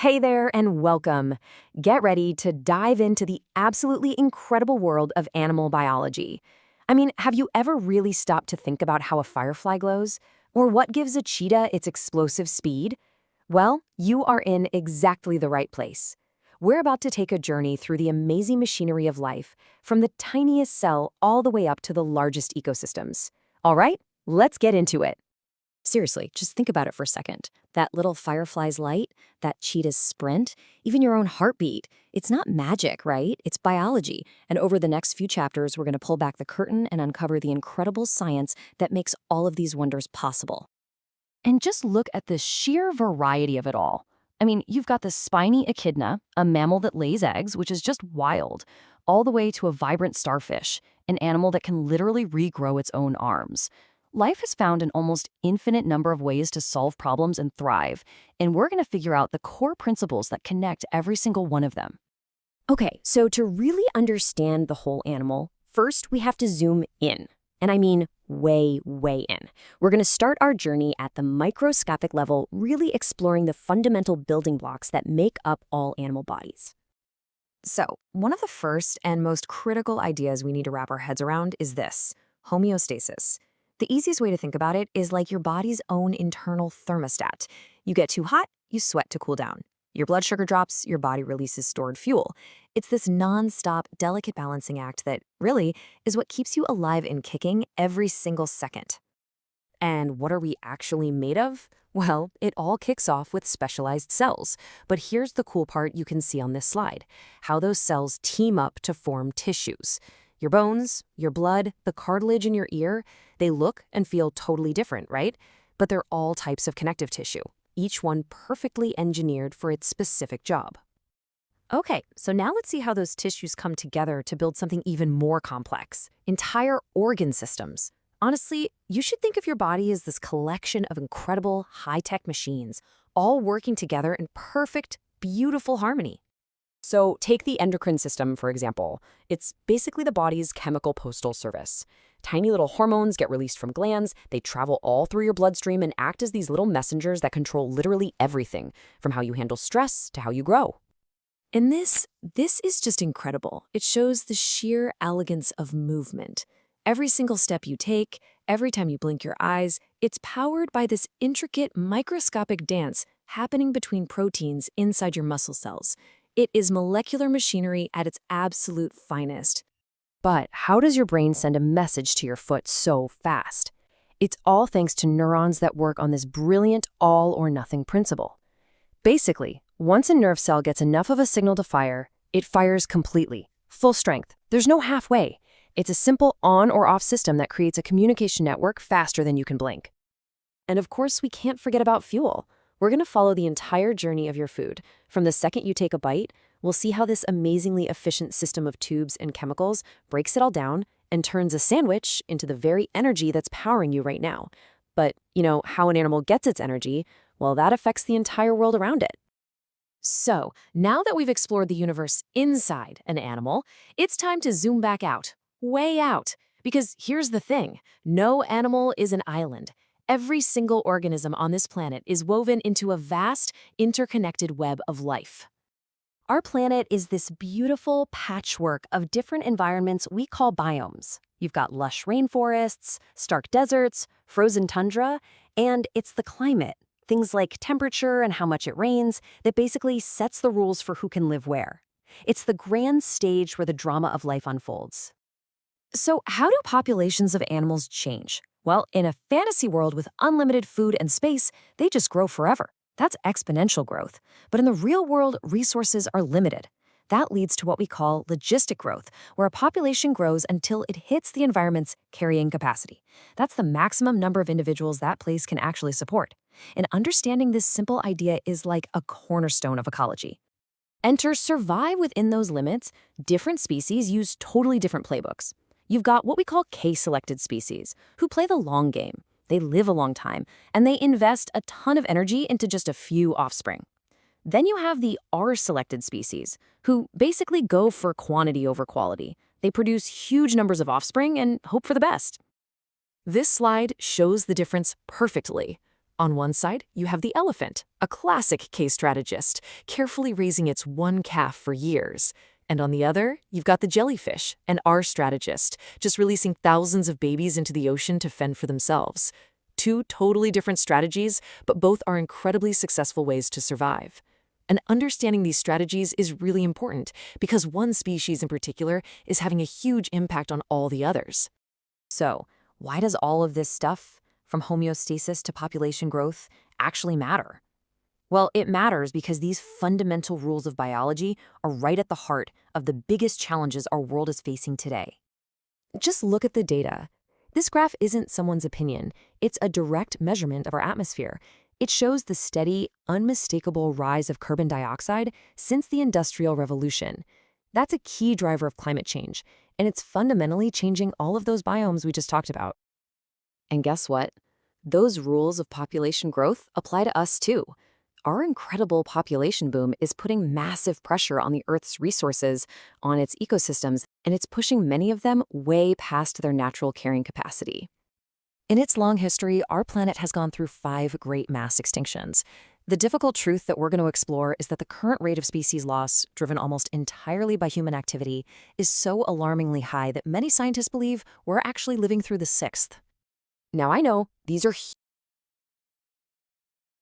Hey there, and welcome. Get ready to dive into the absolutely incredible world of animal biology. I mean, have you ever really stopped to think about how a firefly glows? Or what gives a cheetah its explosive speed? Well, you are in exactly the right place. We're about to take a journey through the amazing machinery of life, from the tiniest cell all the way up to the largest ecosystems. All right, let's get into it. Seriously, just think about it for a second. That little firefly's light, that cheetah's sprint, even your own heartbeat. It's not magic, right? It's biology. And over the next few chapters, we're going to pull back the curtain and uncover the incredible science that makes all of these wonders possible. And just look at the sheer variety of it all. I mean, you've got the spiny echidna, a mammal that lays eggs, which is just wild, all the way to a vibrant starfish, an animal that can literally regrow its own arms. Life has found an almost infinite number of ways to solve problems and thrive, and we're going to figure out the core principles that connect every single one of them. Okay, so to really understand the whole animal, first we have to zoom in. And I mean way, way in. We're going to start our journey at the microscopic level, really exploring the fundamental building blocks that make up all animal bodies. So, one of the first and most critical ideas we need to wrap our heads around is this: homeostasis. The easiest way to think about it is like your body's own internal thermostat. You get too hot, you sweat to cool down. Your blood sugar drops, your body releases stored fuel. It's this non-stop, delicate balancing act that, really, is what keeps you alive and kicking every single second. And what are we actually made of? Well, it all kicks off with specialized cells. But here's the cool part you can see on this slide: how those cells team up to form tissues. Your bones, your blood, the cartilage in your ear, they look and feel totally different, right? But they're all types of connective tissue, each one perfectly engineered for its specific job. Okay, so now let's see how those tissues come together to build something even more complex: entire organ systems. Honestly, you should think of your body as this collection of incredible, high-tech machines, all working together in perfect, beautiful harmony. So take the endocrine system, for example. It's basically the body's chemical postal service. Tiny little hormones get released from glands, they travel all through your bloodstream and act as these little messengers that control literally everything, from how you handle stress to how you grow. And this is just incredible. It shows the sheer elegance of movement. Every single step you take, every time you blink your eyes, it's powered by this intricate microscopic dance happening between proteins inside your muscle cells. It is molecular machinery at its absolute finest. But how does your brain send a message to your foot so fast? It's all thanks to neurons that work on this brilliant all-or-nothing principle. Basically, once a nerve cell gets enough of a signal to fire, it fires completely, full strength. There's no halfway. It's a simple on or off system that creates a communication network faster than you can blink. And of course, we can't forget about fuel. We're going to follow the entire journey of your food. From the second you take a bite, we'll see how this amazingly efficient system of tubes and chemicals breaks it all down and turns a sandwich into the very energy that's powering you right now. But, how an animal gets its energy, well, that affects the entire world around it. So, now that we've explored the universe inside an animal, it's time to zoom back out, way out. Because here's the thing: no animal is an island. Every single organism on this planet is woven into a vast, interconnected web of life. Our planet is this beautiful patchwork of different environments we call biomes. You've got lush rainforests, stark deserts, frozen tundra, and it's the climate, things like temperature and how much it rains, that basically sets the rules for who can live where. It's the grand stage where the drama of life unfolds. So how do populations of animals change? Well, in a fantasy world with unlimited food and space, they just grow forever. That's exponential growth. But in the real world, resources are limited. That leads to what we call logistic growth, where a population grows until it hits the environment's carrying capacity. That's the maximum number of individuals that place can actually support. And understanding this simple idea is like a cornerstone of ecology. And to survive within those limits, different species use totally different playbooks. You've got what we call K-selected species, who play the long game. They live a long time, and they invest a ton of energy into just a few offspring. Then you have the R-selected species, who basically go for quantity over quality. They produce huge numbers of offspring and hope for the best. This slide shows the difference perfectly. On one side, you have the elephant, a classic case strategist, carefully raising its one calf for years. And on the other, you've got the jellyfish, an R strategist, just releasing thousands of babies into the ocean to fend for themselves. Two totally different strategies, but both are incredibly successful ways to survive. And understanding these strategies is really important because one species in particular is having a huge impact on all the others. So, why does all of this stuff, from homeostasis to population growth, actually matter? Well, it matters because these fundamental rules of biology are right at the heart of the biggest challenges our world is facing today. Just look at the data. This graph isn't someone's opinion. It's a direct measurement of our atmosphere. It shows the steady, unmistakable rise of carbon dioxide since the Industrial Revolution. That's a key driver of climate change, and it's fundamentally changing all of those biomes we just talked about. And guess what? Those rules of population growth apply to us too. Our incredible population boom is putting massive pressure on the Earth's resources, on its ecosystems, and it's pushing many of them way past their natural carrying capacity. In its long history, our planet has gone through 5 great mass extinctions. The difficult truth that we're going to explore is that the current rate of species loss, driven almost entirely by human activity, is so alarmingly high that many scientists believe we're actually living through the 6th. Now I know, these are